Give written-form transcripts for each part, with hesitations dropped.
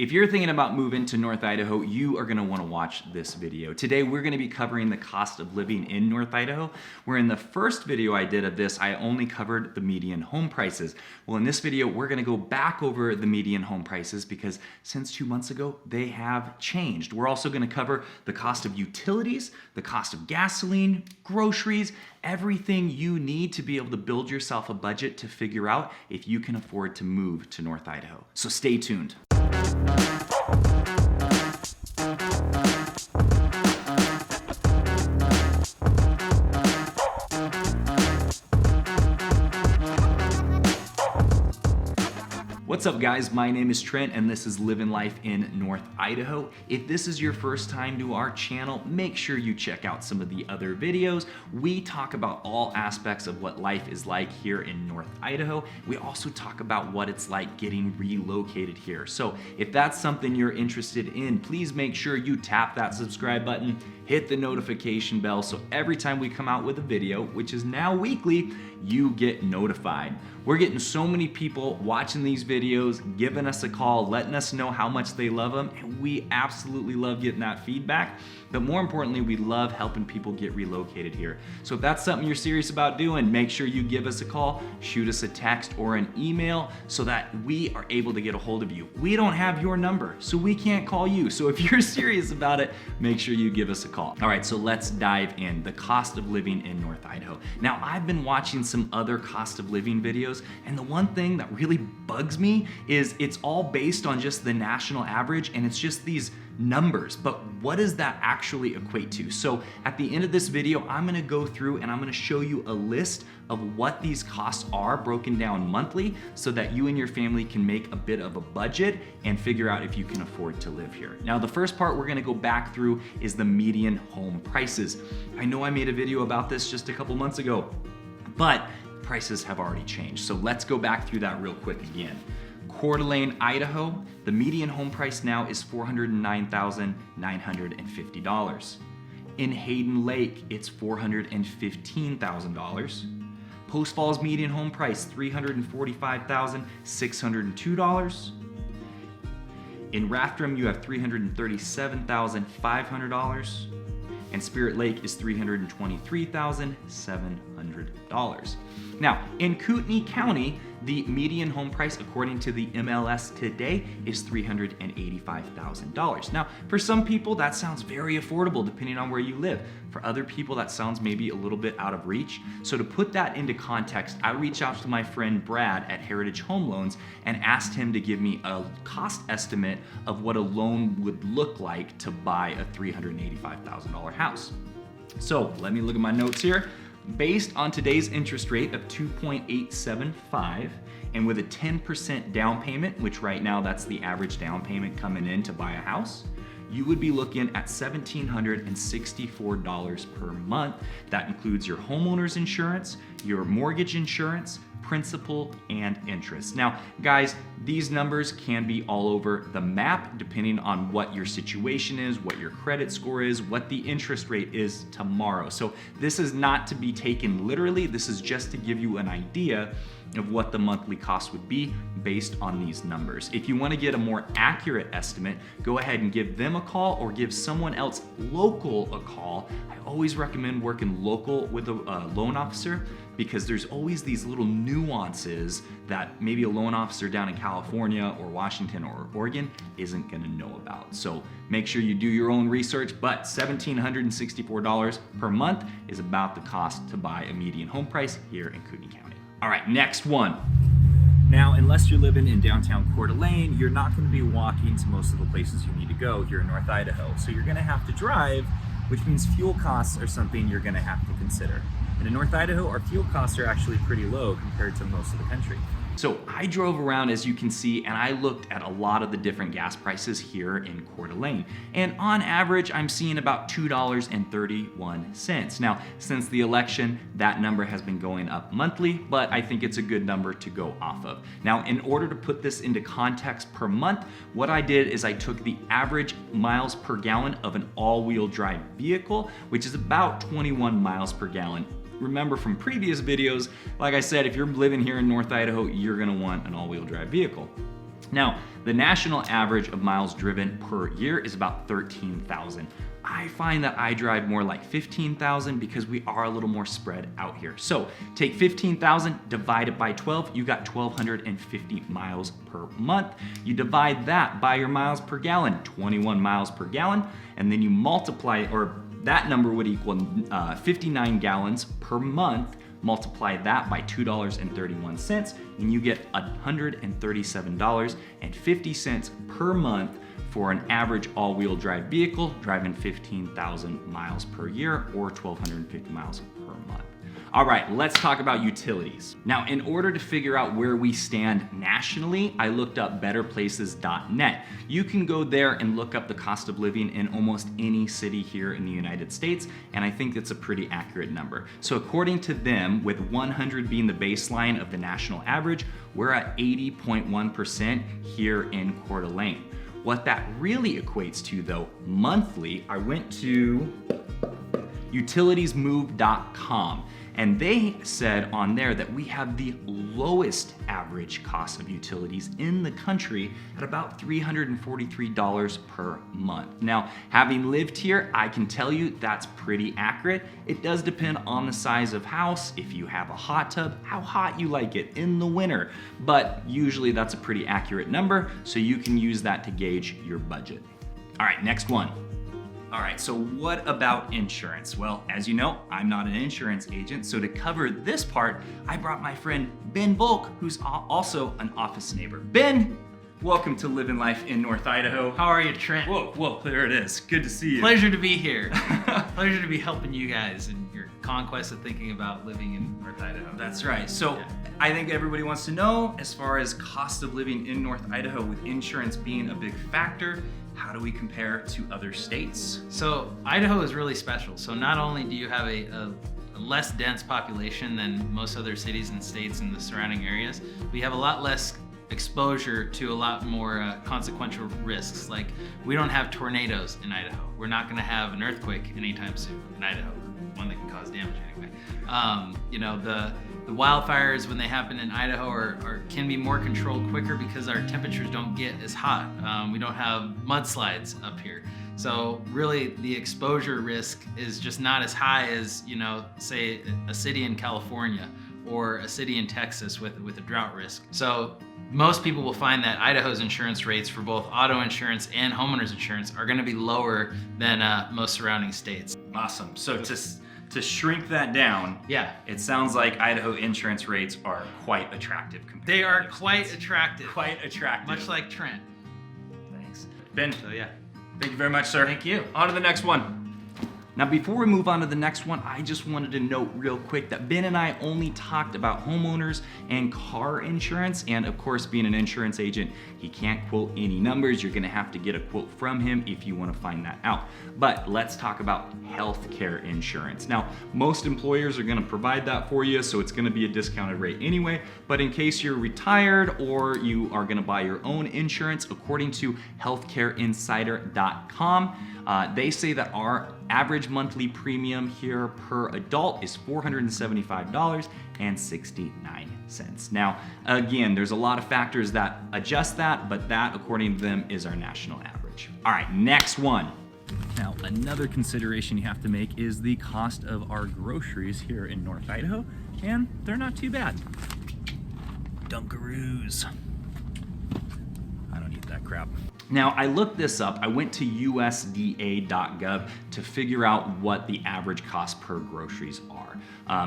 If you're thinking about moving to North Idaho, you are gonna wanna watch this video. Today, we're gonna be covering the cost of living in North Idaho, where in the first video I did of this, I only covered the median home prices. Well, in this video, we're gonna go back over the median home prices because since 2 months ago, they have changed. We're also gonna cover the cost of utilities, the cost of gasoline, groceries, everything you need to be able to build yourself a budget to figure out if you can afford to move to North Idaho. So stay tuned. What's up guys, my name is Trent and this is Living Life in North Idaho. If this is your first time to our channel, make sure you check out some of the other videos. We talk about all aspects of what life is like here in North Idaho. We also talk about what it's like getting relocated here. So if that's something you're interested in, please make sure you tap that subscribe button, hit the notification bell so every time we come out with a video, which is now weekly, you get notified. We're getting so many people watching these videos, giving us a call, letting us know how much they love them, and we absolutely love getting that feedback. But more importantly, we love helping people get relocated here. So if that's something you're serious about doing, make sure you give us a call, shoot us a text or an email so that we are able to get a hold of you. We don't have your number, so we can't call you. So if you're serious about it, make sure you give us a call. All right, so let's dive in. The cost of living in North Idaho. Now, I've been watching some other cost of living videos, and the one thing that really bugs me is it's all based on just the national average, and it's just these numbers, but what does that actually equate to? So at the end of this video, I'm gonna go through and I'm gonna show you a list of what these costs are broken down monthly so that you and your family can make a bit of a budget and figure out if you can afford to live here. Now, the first part we're gonna go back through is the median home prices. I know I made a video about this just a couple months ago, but prices have already changed. So let's go back through that real quick again. Coeur d'Alene, Idaho, the median home price now is $409,950. In Hayden Lake, it's $415,000. Post Falls median home price, $345,602. In Rathdrum, you have $337,500. And Spirit Lake is $323,700. Now, in Kootenai County, the median home price, according to the MLS today, is $385,000. Now, for some people, that sounds very affordable depending on where you live. For other people, that sounds maybe a little bit out of reach. So to put that into context, I reached out to my friend Brad at Heritage Home Loans and asked him to give me a cost estimate of what a loan would look like to buy a $385,000 house. So let me look at my notes here. Based on today's interest rate of 2.875 and with a 10% down payment, which right now that's the average down payment coming in to buy a house, you would be looking at $1,764 per month. That includes your homeowner's insurance, your mortgage insurance, principal, and interest. Now, guys, these numbers can be all over the map depending on what your situation is, what your credit score is, what the interest rate is tomorrow. So this is not to be taken literally. This is just to give you an idea of what the monthly cost would be based on these numbers. If you want to get a more accurate estimate, go ahead and give them a call or give someone else local a call. I always recommend working local with a loan officer because there's always these little nuances that maybe a loan officer down in California or Washington or Oregon isn't gonna know about. So make sure you do your own research, but $1,764 per month is about the cost to buy a median home price here in Kootenai County. All right, next one. Now, unless you're living in downtown Coeur d'Alene, you're not gonna be walking to most of the places you need to go here in North Idaho. So you're gonna have to drive, which means fuel costs are something you're gonna have to consider. And in North Idaho, our fuel costs are actually pretty low compared to most of the country. So I drove around, as you can see, and I looked at a lot of the different gas prices here in Coeur d'Alene. And on average, I'm seeing about $2.31. Now, since the election, that number has been going up monthly, but I think it's a good number to go off of. Now, in order to put this into context per month, what I did is I took the average miles per gallon of an all-wheel drive vehicle, which is about 21 miles per gallon. Remember from previous videos, like I said, if you're living here in North Idaho, you're gonna want an all-wheel drive vehicle. Now, the national average of miles driven per year is about 13,000. I find that I drive more like 15,000 because we are a little more spread out here. So take 15,000, divide it by 12, you got 1,250 miles per month. You divide that by your miles per gallon, 21 miles per gallon, and then you multiply, or that number would equal 59 gallons per month. Multiply that by $2.31, and you get $137.50 per month for an average all-wheel drive vehicle driving 15,000 miles per year or 1,250 miles per month. All right, let's talk about utilities. Now, in order to figure out where we stand nationally, I looked up betterplaces.net. You can go there and look up the cost of living in almost any city here in the United States, and I think that's a pretty accurate number. So according to them, with 100 being the baseline of the national average, we're at 80.1% here in Coeur d'Alene. What that really equates to though, monthly, I went to utilitiesmove.com, and they said on there that we have the lowest average cost of utilities in the country at about $343 per month. Now, having lived here, I can tell you that's pretty accurate. It does depend on the size of house, if you have a hot tub, how hot you like it in the winter, but usually that's a pretty accurate number, so you can use that to gauge your budget. All right, next one. All right, so what about insurance? Well, as you know, I'm not an insurance agent, so to cover this part, I brought my friend Ben Volk, who's also an office neighbor. Ben, welcome to Living Life in North Idaho. How are you, Trent? Whoa, there it is. Good to see you. Pleasure to be here. Pleasure to be helping you guys in your conquest of thinking about living in North Idaho. That's right. So I think everybody wants to know, as far as cost of living in North Idaho, with insurance being a big factor, how do we compare to other states? So Idaho is really special. So not only do you have a less dense population than most other cities and states in the surrounding areas, we have a lot less exposure to a lot more consequential risks. Like, we don't have tornadoes in Idaho. We're not gonna have an earthquake anytime soon in Idaho, one that can cause damage anyway. You know, the wildfires, when they happen in Idaho, can be more controlled quicker because our temperatures don't get as hot. We don't have mudslides up here. So really the exposure risk is just not as high as, you know, say a city in California or a city in Texas with a drought risk. So most people will find that Idaho's insurance rates for both auto insurance and homeowners insurance are gonna be lower than most surrounding states. Awesome. So to shrink that down, yeah, it sounds like Idaho insurance rates are quite attractive compared They to are other quite states. attractive. Quite attractive. Much like Trent. Thanks. Ben, So yeah. thank you very much, sir. Thank you. On to the next one. Now, before we move on to the next one, I just wanted to note real quick that Ben and I only talked about homeowners and car insurance. And of course, being an insurance agent, he can't quote any numbers. You're gonna have to get a quote from him if you wanna find that out. But let's talk about healthcare insurance. Now, most employers are gonna provide that for you, so it's gonna be a discounted rate anyway. But in case you're retired or you are gonna buy your own insurance, according to healthcareinsider.com, they say that our average monthly premium here per adult is $475.69. Now, again, there's a lot of factors that adjust that, but that, according to them, is our national average. All right, next one. Now, another consideration you have to make is the cost of our groceries here in North Idaho, and they're not too bad. Dunkaroos. I don't eat that crap. Now, I looked this up. I went to USDA.gov to figure out what the average cost per groceries are.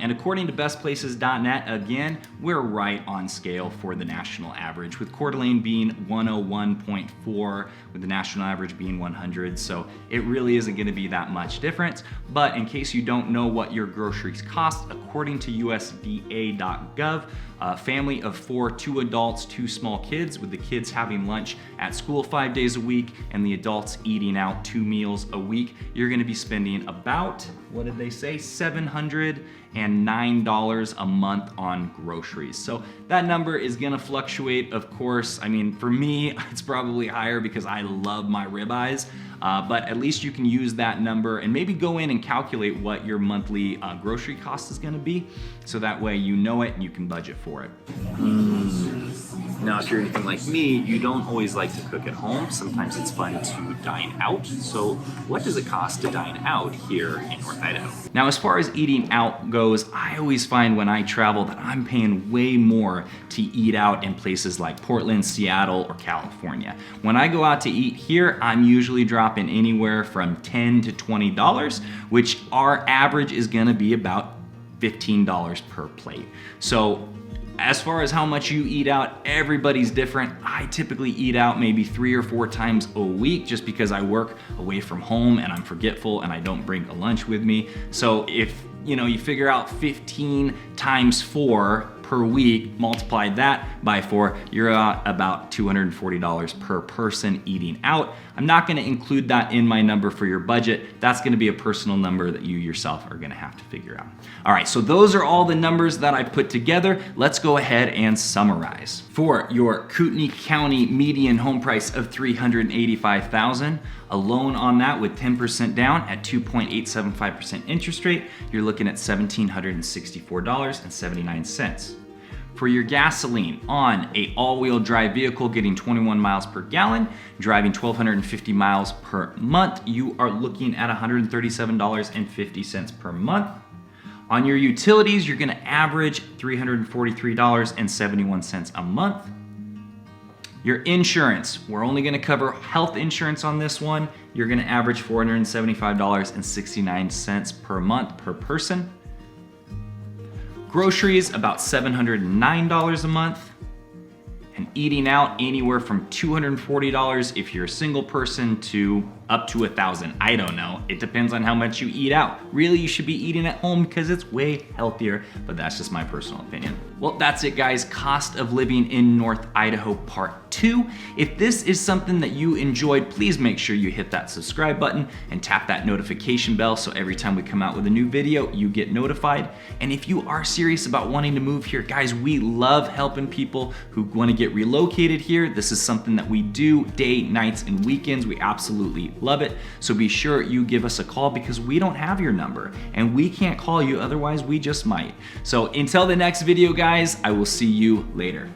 And according to bestplaces.net, again, we're right on scale for the national average, with Coeur d'Alene being 101.4, with the national average being 100. So it really isn't gonna be that much difference. But in case you don't know what your groceries cost, according to USDA.gov, a family of 4, 2 adults, 2 small kids, with the kids having lunch at school 5 days a week and the adults eating out 2 meals a week, you're gonna be spending about, what did they say, $709 a month on groceries. So that number is gonna fluctuate, of course. I mean, for me, it's probably higher because I love my ribeyes, but at least you can use that number and maybe go in and calculate what your monthly grocery cost is gonna be, so that way you know it and you can budget for it. Now, if you're anything like me, you don't always like to cook at home. Sometimes it's fun to dine out. So what does it cost to dine out here in North Idaho? Now, as far as eating out goes, I always find when I travel that I'm paying way more to eat out in places like Portland, Seattle, or California. When I go out to eat here, I'm usually dropping anywhere from $10 to $20, which our average is gonna be about $15 per plate. So as far as how much you eat out, everybody's different. I typically eat out maybe 3 or 4 times a week just because I work away from home and I'm forgetful and I don't bring a lunch with me. So if you figure out 15 times 4 per week, multiply that by 4, you're at about $240 per person eating out. I'm not gonna include that in my number for your budget. That's gonna be a personal number that you yourself are gonna have to figure out. All right, so those are all the numbers that I put together. Let's go ahead and summarize. For your Kootenai County median home price of $385,000, a loan on that with 10% down at 2.875% interest rate, you're looking at $1,764.79. For your gasoline on a all-wheel drive vehicle getting 21 miles per gallon, driving 1,250 miles per month, you are looking at $137.50 per month. On your utilities, you're gonna average $343.71 a month. Your insurance, we're only gonna cover health insurance on this one. You're gonna average $475.69 per month per person. Groceries, about $709 a month. And eating out anywhere from $240 if you're a single person to up to $1,000. I don't know. It depends on how much you eat out. Really, you should be eating at home because it's way healthier, but that's just my personal opinion. Well, that's it, guys. Cost of living in North Idaho Part 2. If this is something that you enjoyed, please make sure you hit that subscribe button and tap that notification bell so every time we come out with a new video, you get notified. And if you are serious about wanting to move here, guys, we love helping people who want to get relocated here. This is something that we do day, nights, and weekends. We absolutely love it. So be sure you give us a call because we don't have your number and we can't call you, otherwise we just might. So until the next video, guys, I will see you later.